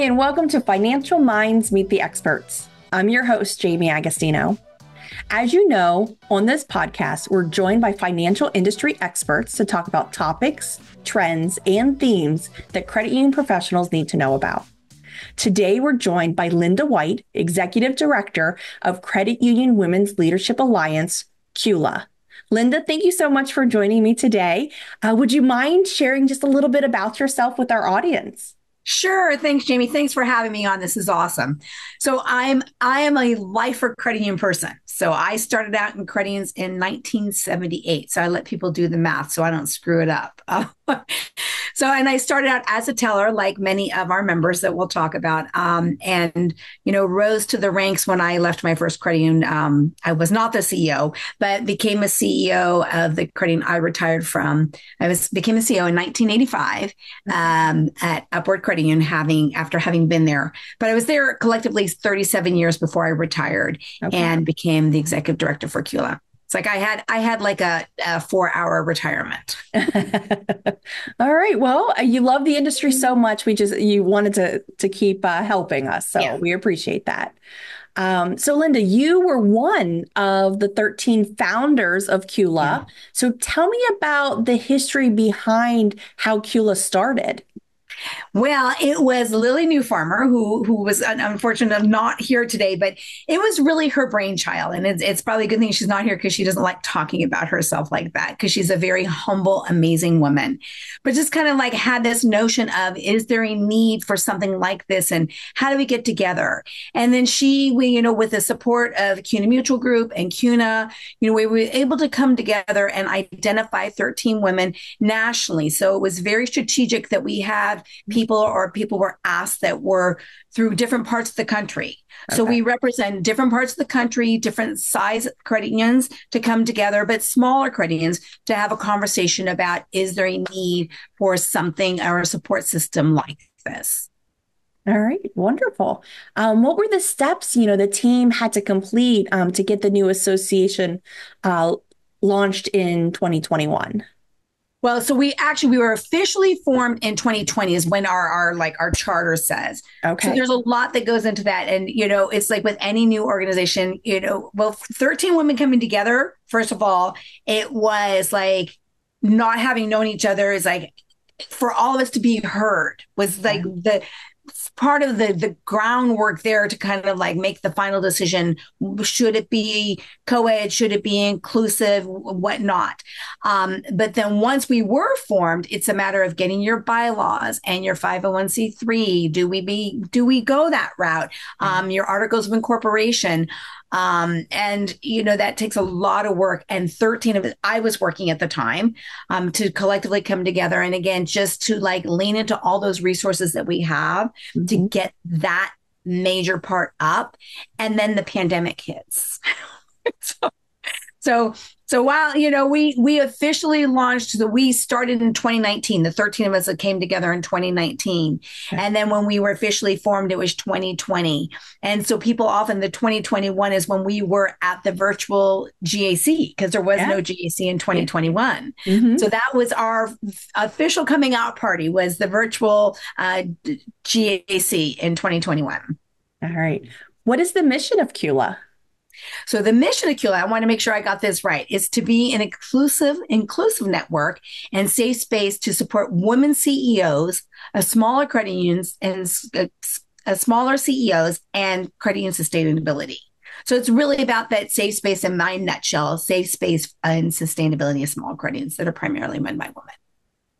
and welcome to Financial Minds Meet the Experts. I'm your host, Jaime Agostino. As you know, on this podcast, we're joined by financial industry experts to talk about topics, trends, and themes that credit union professionals need to know about. Today, we're joined by Linda White, Executive Director of Credit Union Women's Leadership Alliance, CUWLA. Linda, thank you so much for joining me today. Would you mind sharing just a little bit about yourself with our audience? Sure. Thanks, Jamie. Thanks for having me on. This is awesome. So I am a lifer credit union person. So I started out in credit unions in 1978. So I let people do the math so I don't screw it up. And I started out as a teller, like many of our members that we'll talk about, and rose to the ranks when I left my first credit union. I was not the CEO, but became a CEO of the credit union I retired from. Became a CEO in 1985 at Upward Credit Union, after having been there. But I was there collectively 37 years before I retired and became the executive director for CUWLA. It's like I had like a 4-hour retirement. All right. Well, you love the industry so much. You wanted to keep helping us. So we appreciate that. So Linda, you were one of the 13 founders of CUWLA. Yeah. So tell me about the history behind how CUWLA started. Well, it was Lily New Farmer, who was unfortunate not here today, but it was really her brainchild. And it's probably a good thing she's not here because she doesn't like talking about herself like that, because she's a very humble, amazing woman. But just kind of like had this notion of, is there a need for something like this? And how do we get together? And then with the support of CUNA Mutual Group and CUNA, we were able to come together and identify 13 women nationally. So it was very strategic that we had people were asked that were through different parts of the country. Okay. So we represent different parts of the country, different size credit unions to come together, but smaller credit unions to have a conversation about, is there a need for something or a support system like this? All right, wonderful. What were the steps, the team had to complete to get the new association launched in 2021? Well, so we were officially formed in 2020 is when our charter says. Okay. So there's a lot that goes into that. And, it's like with any new organization, 13 women coming together, first of all, it was like not having known each other is like, for all of us to be heard was like the part of the groundwork there to kind of like make the final decision. Should it be co-ed? Should it be inclusive? Whatnot. But then once we were formed, it's a matter of getting your bylaws and your 501c3. Do we go that route? Your articles of incorporation. That takes a lot of work, and 13 of it, I was working at the time, to collectively come together. And again, just to like lean into all those resources that we have to get that major part up. And then the pandemic hits. So while, we officially launched, we started in 2019, the 13 of us that came together in 2019. Okay. And then when we were officially formed, it was 2020. And so people often, the 2021 is when we were at the virtual GAC, because there was no GAC in 2021. Mm-hmm. So that was our official coming out party, was the virtual GAC in 2021. All right. What is the mission of CUWLA? So the mission of CUWLA, I want to make sure I got this right, is to be an inclusive network and safe space to support women CEOs, smaller credit unions, and smaller CEOs and credit union sustainability. So it's really about that safe space, in my nutshell, safe space and sustainability of small credit unions that are primarily run by women.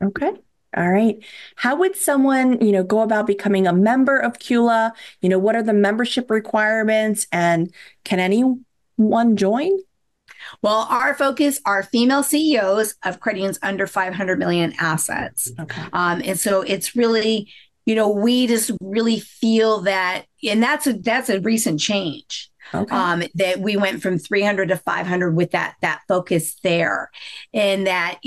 Okay. All right. How would someone, go about becoming a member of CUWLA? What are the membership requirements, and can anyone join? Well, our focus are female CEOs of credit unions under 500 million assets. Okay. And so it's really, we just really feel that, and that's a recent change. Okay. That we went from 300 to 500 with that focus there, and that,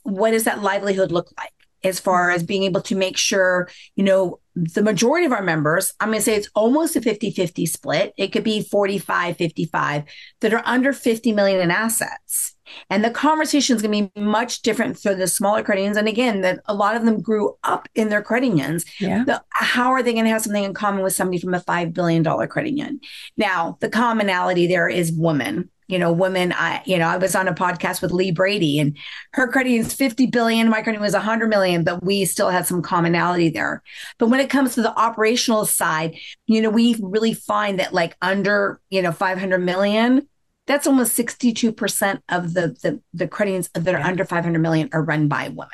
what does that livelihood look like? as far as being able to make sure, you know, the majority of our members, I'm going to say it's almost a 50-50 split. It could be 45-55 that are under 50 million in assets. And the conversation is going to be much different for the smaller credit unions. And again, that a lot of them grew up in their credit unions. Yeah. How are they going to have something in common with somebody from a $5 billion credit union? Now, the commonality there is women. You know, women, I was on a podcast with Lee Brady, and her credit union is 50 billion. My credit union was 100 million, but we still had some commonality there. But when it comes to the operational side, you know, we really find that like under, 500 million, that's almost 62% of the credit unions that are under 500 million are run by women.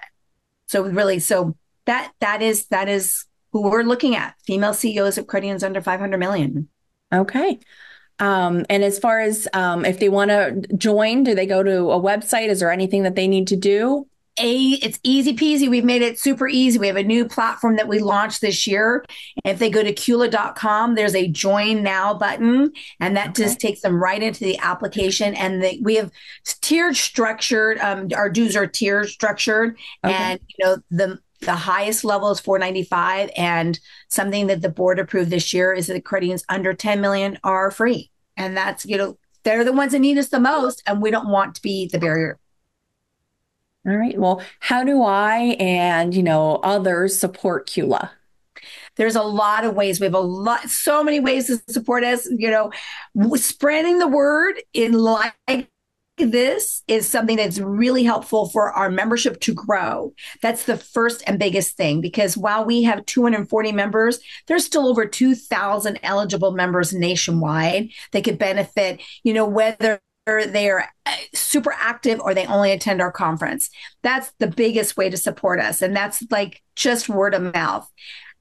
So really, that is who we're looking at, female CEOs of credit unions under 500 million. Okay. And as far as if they want to join, do they go to a website? Is there anything that they need to do? It's easy peasy. We've made it super easy. We have a new platform that we launched this year. If they go to CUWLA.com, there's a join now button, and that just takes them right into the application. And we have tiered structured, our dues are tiered structured. And, the highest level is $495, and something that the board approved this year is that the credit unions under 10 million are free. And that's, they're the ones that need us the most, and we don't want to be the barrier. All right. Well, how do I and, others support CUWLA? There's a lot of ways. We have so many ways to support us. Spreading the word in like this is something that's really helpful for our membership to grow. That's the first and biggest thing, because while we have 240 members, there's still over 2,000 eligible members nationwide that could benefit, whether they're super active or they only attend our conference. That's the biggest way to support us. And that's like just word of mouth.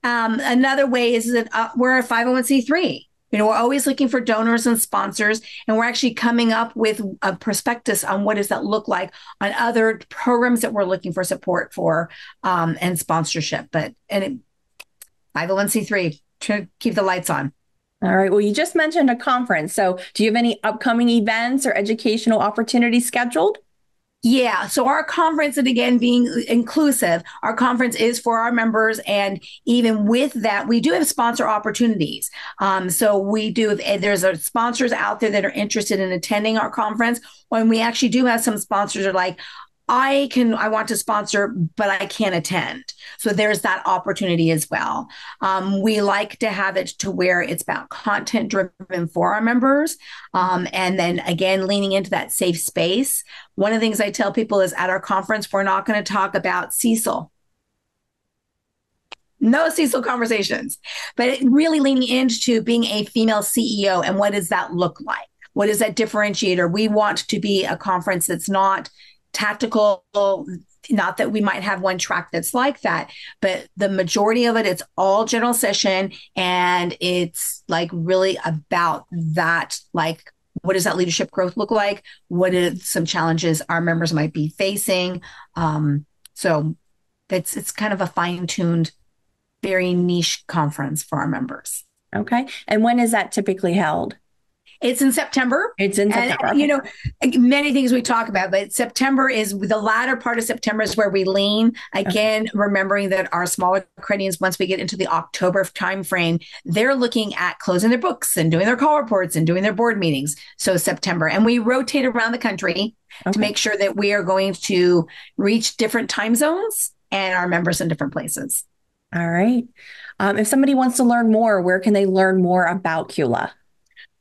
Another way is that we're a 501c3. We're always looking for donors and sponsors, and we're actually coming up with a prospectus on what does that look like on other programs that we're looking for support for and sponsorship. 501c3 to keep the lights on. All right. Well, you just mentioned a conference. So do you have any upcoming events or educational opportunities scheduled? Yeah. So our conference, and again, being inclusive, our conference is for our members. And even with that, we do have sponsor opportunities. So we do, there's sponsors out there that are interested in attending our conference. When we actually do have some sponsors are like, I want to sponsor, but I can't attend. So there's that opportunity as well. We like to have it to where it's about content driven for our members. And then again, leaning into that safe space. One of the things I tell people is at our conference, we're not going to talk about CECL. No CECL conversations, but really leaning into being a female CEO and what does that look like? What is that differentiator? We want to be a conference that's not tactical, not that we might have one track that's like that, but the majority of it's all general session, and it's like really about that, like what does that leadership growth look like? What are some challenges our members might be facing? So it's kind of a fine-tuned, very niche conference for our members. Okay. And when is that typically held? It's in September. And, many things we talk about, but September is the latter part of September is where we lean. Again, remembering that our smaller credit unions, once we get into the October timeframe, they're looking at closing their books and doing their call reports and doing their board meetings. So September, and we rotate around the country to make sure that we are going to reach different time zones and our members in different places. All right. If somebody wants to learn more, where can they learn more about CUWLA?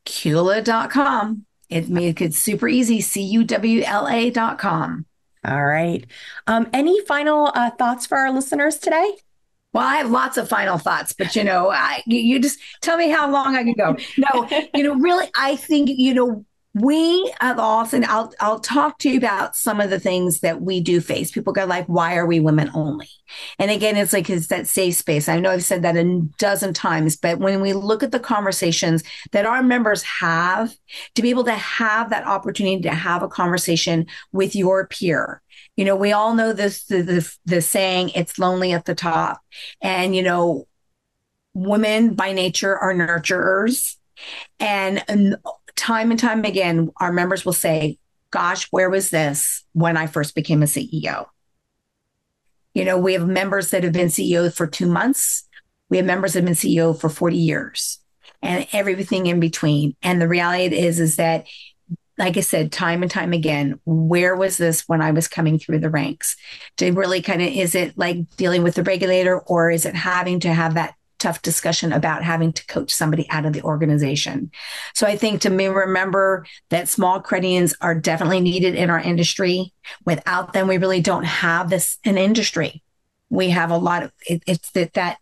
CUWLA.com. It's super easy. CUWLA.com. All right. Any final thoughts for our listeners today? Well, I have lots of final thoughts, but you just tell me how long I can go. No, really, I think, we have often, I'll talk to you about some of the things that we do face. People go like, why are we women only? And again, it's that safe space. I know I've said that a dozen times, but when we look at the conversations that our members have, to be able to have that opportunity to have a conversation with your peer. We all know this, the saying, it's lonely at the top. And, women by nature are nurturers. And time and time again, our members will say, gosh, where was this when I first became a CEO? We have members that have been CEO for 2 months. We have members that have been CEO for 40 years and everything in between. And the reality is that, like I said, time and time again, where was this when I was coming through the ranks? To really is it like dealing with the regulator, or is it having to have that tough discussion about having to coach somebody out of the organization? So I think to me, remember that small credit unions are definitely needed in our industry. Without them, we really don't have an industry. We have a lot of it's that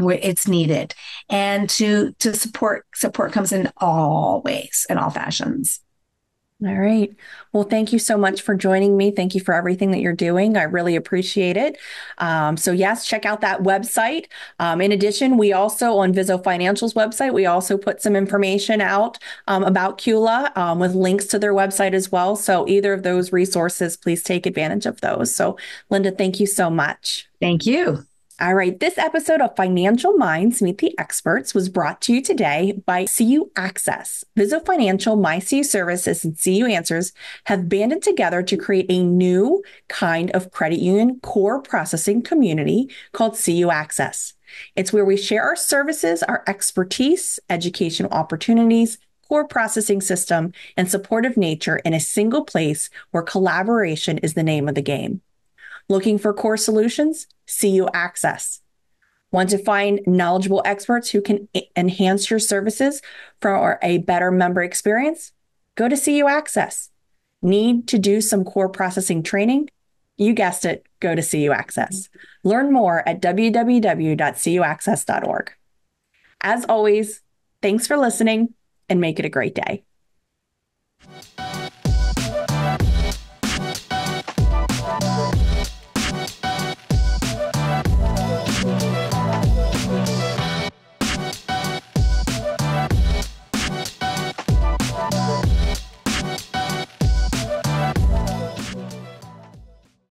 it's needed, and to support comes in all ways and all fashions. All right. Well, thank you so much for joining me. Thank you for everything that you're doing. I really appreciate it. So yes, check out that website. In addition, we also on Viso Financial's website, we also put some information out about CUWLA with links to their website as well. So either of those resources, please take advantage of those. So Linda, thank you so much. Thank you. All right. This episode of Financial Minds Meet the Experts was brought to you today by CU Access. Viso Financial, MyCU Services, and CU Answers have banded together to create a new kind of credit union core processing community called CU Access. It's where we share our services, our expertise, educational opportunities, core processing system, and supportive nature in a single place where collaboration is the name of the game. Looking for core solutions? CU Access. Want to find knowledgeable experts who can enhance your services for a better member experience? Go to CU Access. Need to do some core processing training? You guessed it, go to CU Access. Learn more at www.cuaccess.org. As always, thanks for listening and make it a great day.